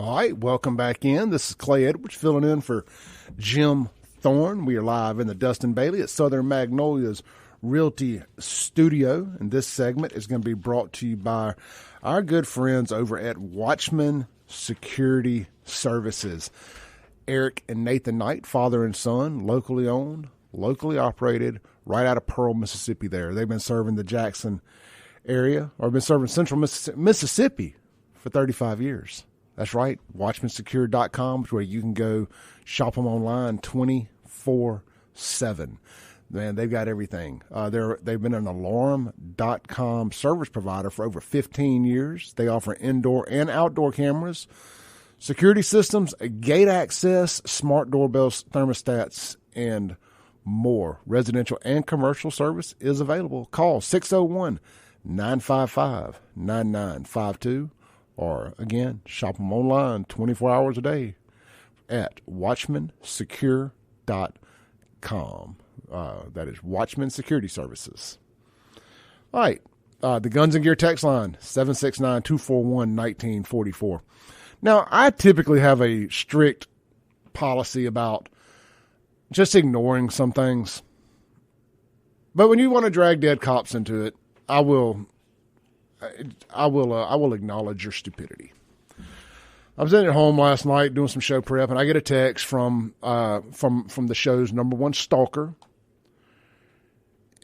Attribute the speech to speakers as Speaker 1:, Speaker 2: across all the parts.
Speaker 1: All right, welcome back in. This is Clay Edwards filling in for Jim Thorne. We are live in the Dustin Bailey at Southern Magnolia's Realty Studio, and this segment is going to be brought to you by our good friends over at Watchman Security Services. Eric and Nathan Knight, father and son, locally owned, locally operated, right out of Pearl, Mississippi there. They've been serving the Jackson area, or been serving central Mississippi for 35 years. That's right. WatchmanSecure.com is where you can go shop them online 24/7. Man, they've got everything. They've been an Alarm.com service provider for over 15 years. They offer indoor and outdoor cameras, security systems, gate access, smart doorbells, thermostats, and more. Residential and commercial service is available. Call 601-955-9952. Or, again, shop them online 24 hours a day at WatchmanSecure.com. That is Watchman Security Services. All right. The Guns and Gear text line, 769-241-1944. Now, I typically have a strict policy about just ignoring some things. But when you want to drag dead cops into it, I will acknowledge your stupidity. I was at home last night doing some show prep, and I get a text from the show's number one stalker,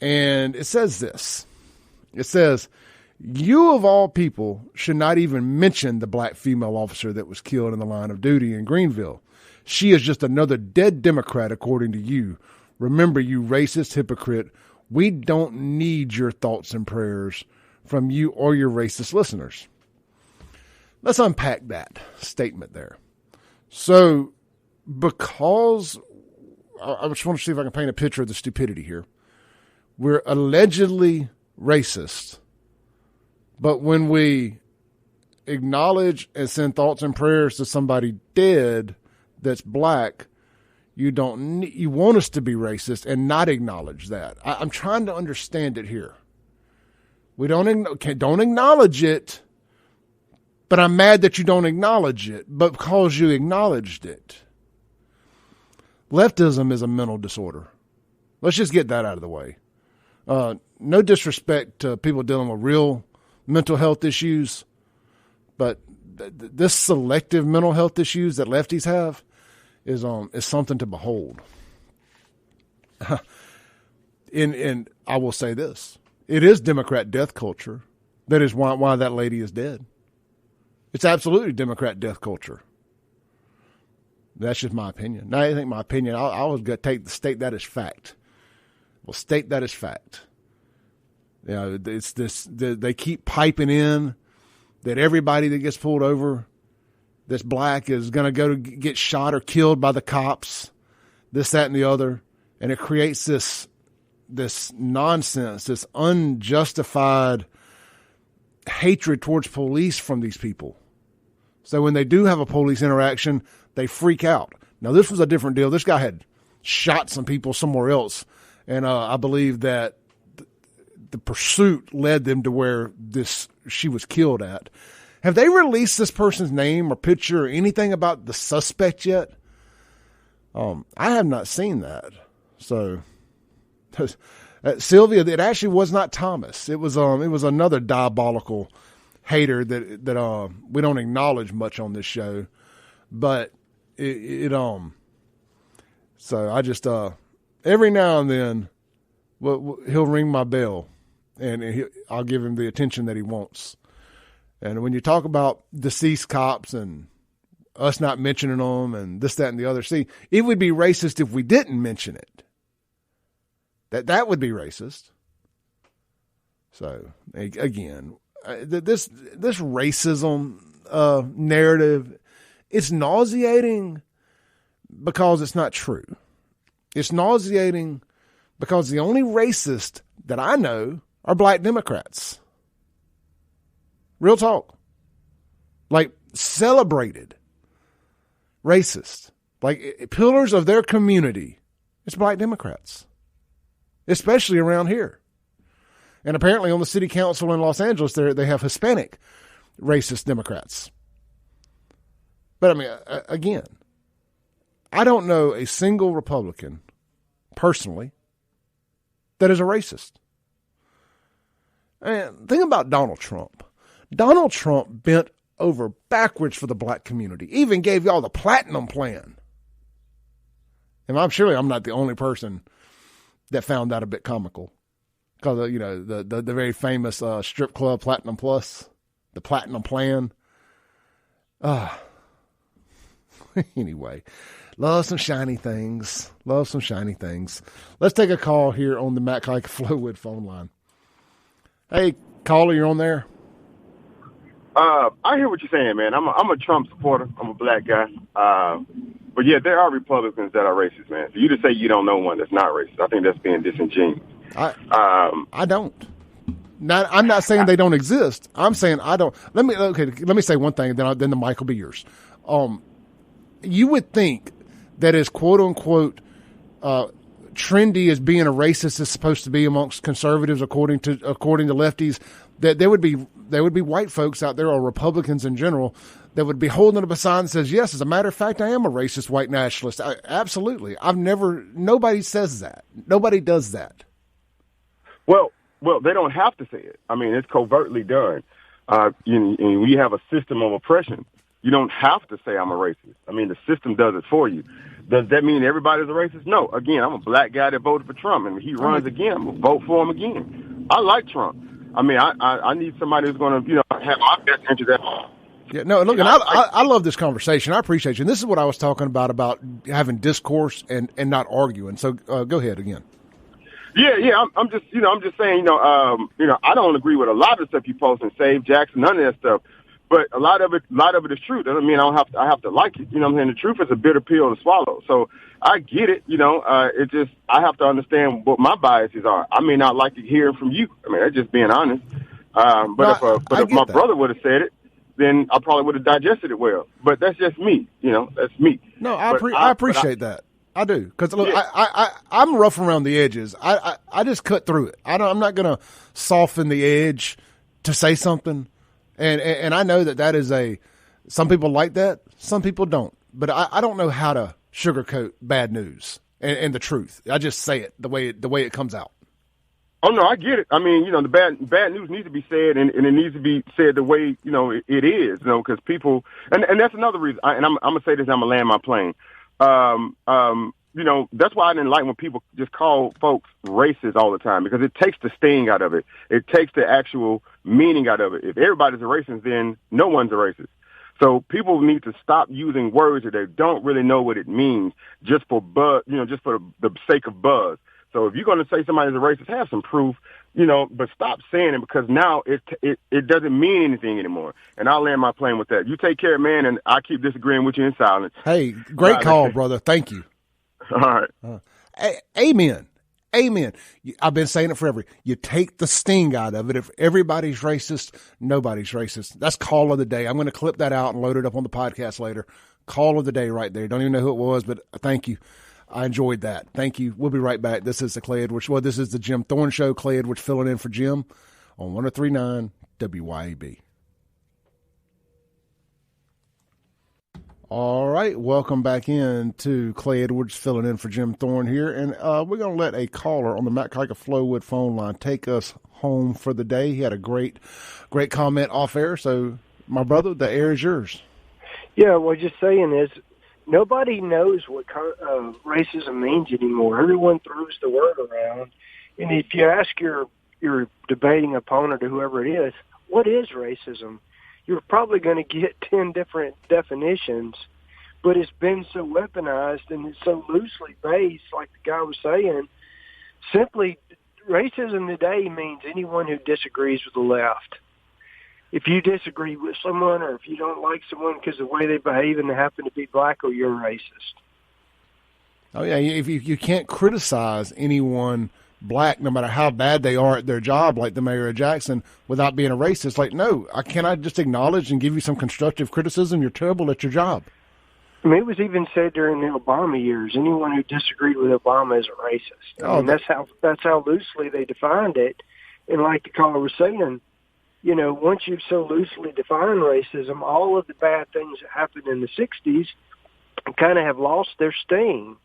Speaker 1: and it says this. It says, "You of all people should not even mention the black female officer that was killed in the line of duty in Greenville. She is just another dead Democrat, according to you. Remember, you racist hypocrite, we don't need your thoughts and prayers from you or your racist listeners." Let's unpack that statement there. So, because I just want to see if I can paint a picture of the stupidity here. We're allegedly racist, but when we acknowledge and send thoughts and prayers to somebody dead that's black, you want us to be racist and not acknowledge that. I'm trying to understand it here. We don't acknowledge it, but I'm mad that you don't acknowledge it, but because you acknowledged it. Leftism is a mental disorder. Let's just get that out of the way. No disrespect to people dealing with real mental health issues, but this selective mental health issues that lefties have is something to behold. And I will say this. It is Democrat death culture. That is why that lady is dead. It's absolutely Democrat death culture. That's just my opinion. Now, I think my opinion, I was going to state that as fact. Well, state that as fact. You know, it's this. They keep piping in that everybody that gets pulled over that's black is going to go to get shot or killed by the cops. This, that, and the other, and it creates this nonsense, this unjustified hatred towards police from these people. So when they do have a police interaction, they freak out. Now, this was a different deal. This guy had shot some people somewhere else, and I believe that the pursuit led them to where she was killed at. Have they released this person's name or picture or anything about the suspect yet? I have not seen that. So, Sylvia, it actually was not Thomas. It was another diabolical hater that we don't acknowledge much on this show, but so I just every now and then he'll ring my bell and I'll give him the attention that he wants. And when you talk about deceased cops and us not mentioning them and this, that, and the other, see, it would be racist if we didn't mention it. That would be racist. So, again, this racism narrative, it's nauseating because it's not true. It's nauseating because the only racist that I know are black Democrats. Real talk. Like, celebrated racist. Like, pillars of their community. It's black Democrats. Especially around here. And apparently on the city council in Los Angeles, they have Hispanic racist Democrats. But I mean, again, I don't know a single Republican personally that is a racist. And think about Donald Trump. Donald Trump bent over backwards for the black community, even gave y'all the platinum plan. And I'm not the only person that found that a bit comical. Because, the very famous strip club Platinum Plus, the platinum plan. Anyway, love some shiny things. Let's take a call here on the Matt Kike Flowwood phone line. Hey, caller, you're on there.
Speaker 2: I hear what you're saying, man. I'm a Trump supporter. I'm a black guy. But yeah, there are Republicans that are racist, man. For you to say you don't know one that's not racist, I think that's being disingenuous.
Speaker 1: I don't. I'm not saying they don't exist. I'm saying I don't. Let me say one thing, then the mic will be yours. You would think that as quote unquote trendy as being a racist is supposed to be amongst conservatives, according to lefties, that there would be white folks out there, or Republicans in general, that would be holding up a sign that says, yes, as a matter of fact, I am a racist white nationalist. Absolutely. Nobody says that. Nobody does that.
Speaker 2: Well, they don't have to say it. I mean, it's covertly done. When you have a system of oppression, you don't have to say I'm a racist. I mean, the system does it for you. Does that mean everybody's a racist? No. Again, I'm a black guy that voted for Trump, and if he runs again, I'm going to vote for him again. I like Trump. I mean, I need somebody who's going to, have my best interest at heart.
Speaker 1: Yeah, no, look, and I love this conversation. I appreciate you. And this is what I was talking about having discourse and not arguing. So go ahead again.
Speaker 2: Yeah. I'm just saying, I don't agree with a lot of the stuff you post and Save Jackson, none of that stuff. But a lot of it is true. Doesn't mean I have to like it. You know what I'm saying? The truth is a bitter pill to swallow. So I get it. It just, I have to understand what my biases are. I may not like to hear from you. I mean, that's just being honest. But if my brother would have said it, then I probably would have digested it well. But that's just me. That's me.
Speaker 1: No, I appreciate that. I do. Because, look, yeah. I'm rough around the edges. I just cut through it. I'm not going to soften the edge to say something. And I know that is some people like that, some people don't. But I don't know how to sugarcoat bad news and the truth. I just say it the way it comes out.
Speaker 2: Oh, no, I get it. I mean, the bad news needs to be said, and it needs to be said the way, it is, because people, and that's another reason, and I'm going to say this, I'm going to land my plane. That's why I didn't like when people just call folks racist all the time, because it takes the sting out of it. It takes the actual meaning out of it. If everybody's a racist, then no one's a racist. So people need to stop using words that they don't really know what it means just for buzz, just for the sake of buzz. So if you're going to say somebody's a racist, have some proof, but stop saying it, because now it doesn't mean anything anymore. And I'll land my plane with that. You take care, man, and I keep disagreeing with you in silence.
Speaker 1: Hey, great call, brother. Thank you.
Speaker 2: All right.
Speaker 1: Amen. I've been saying it forever. You take the sting out of it. If everybody's racist, nobody's racist. That's call of the day. I'm going to clip that out and load it up on the podcast later. Call of the day right there. Don't even know who it was, but thank you. I enjoyed that. Thank you. We'll be right back. This is the Clay Edwards. Well, this is the Jim Thorne Show. Clay Edwards filling in for Jim on 103.9 WYAB. All right, welcome back in to Clay Edwards filling in for Jim Thorne here, and we're going to let a caller on the Matt Kike Flowwood phone line take us home for the day. He had a great comment off air, so my brother, the air is yours.
Speaker 3: Yeah, well, just saying is, nobody knows what racism means anymore. Everyone throws the word around, and if you ask your debating opponent or whoever it is, what is racism? You're probably going to get 10 different definitions, but it's been so weaponized and it's so loosely based, like the guy was saying. Simply, racism today means anyone who disagrees with the left. If you disagree with someone, or if you don't like someone because of the way they behave and they happen to be black, or you're a racist.
Speaker 1: Oh, yeah, if you can't criticize anyone black, no matter how bad they are at their job, like the mayor of Jackson, without being a racist. Like, no, can I just acknowledge and give you some constructive criticism? You're terrible at your job.
Speaker 3: I mean, it was even said during the Obama years, anyone who disagreed with Obama is a racist. I mean, that's how loosely they defined it. And like the caller was saying, once you've so loosely defined racism, all of the bad things that happened in the 60s kind of have lost their sting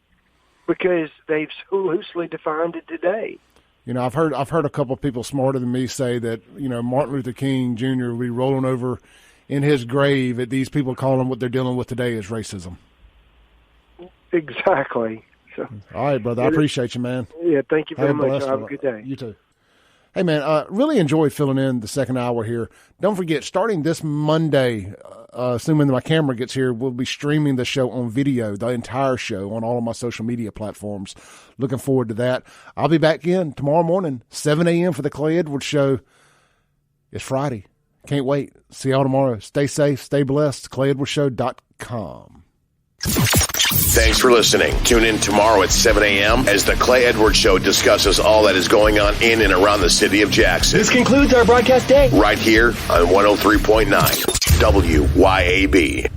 Speaker 3: because they've so loosely defined it today.
Speaker 1: I've heard a couple of people smarter than me say that, Martin Luther King Jr. will be rolling over in his grave at these people calling what they're dealing with today as racism.
Speaker 3: Exactly. So,
Speaker 1: all right, brother. I appreciate you, man.
Speaker 3: Yeah, thank you very much. Have a good day.
Speaker 1: You too. Hey, man, really enjoyed filling in the second hour here. Don't forget, starting this Monday, assuming that my camera gets here, we'll be streaming the show on video, the entire show, on all of my social media platforms. Looking forward to that. I'll be back in tomorrow morning, 7 a.m. for the Clay Edwards Show. It's Friday. Can't wait. See y'all tomorrow. Stay safe. Stay blessed. ClayEdwardsShow.com.
Speaker 4: Thanks for listening. Tune in tomorrow at 7 a.m. as the Clay Edwards Show discusses all that is going on in and around the city of Jackson.
Speaker 5: This concludes our broadcast day.
Speaker 4: Right here on 103.9 WYAB.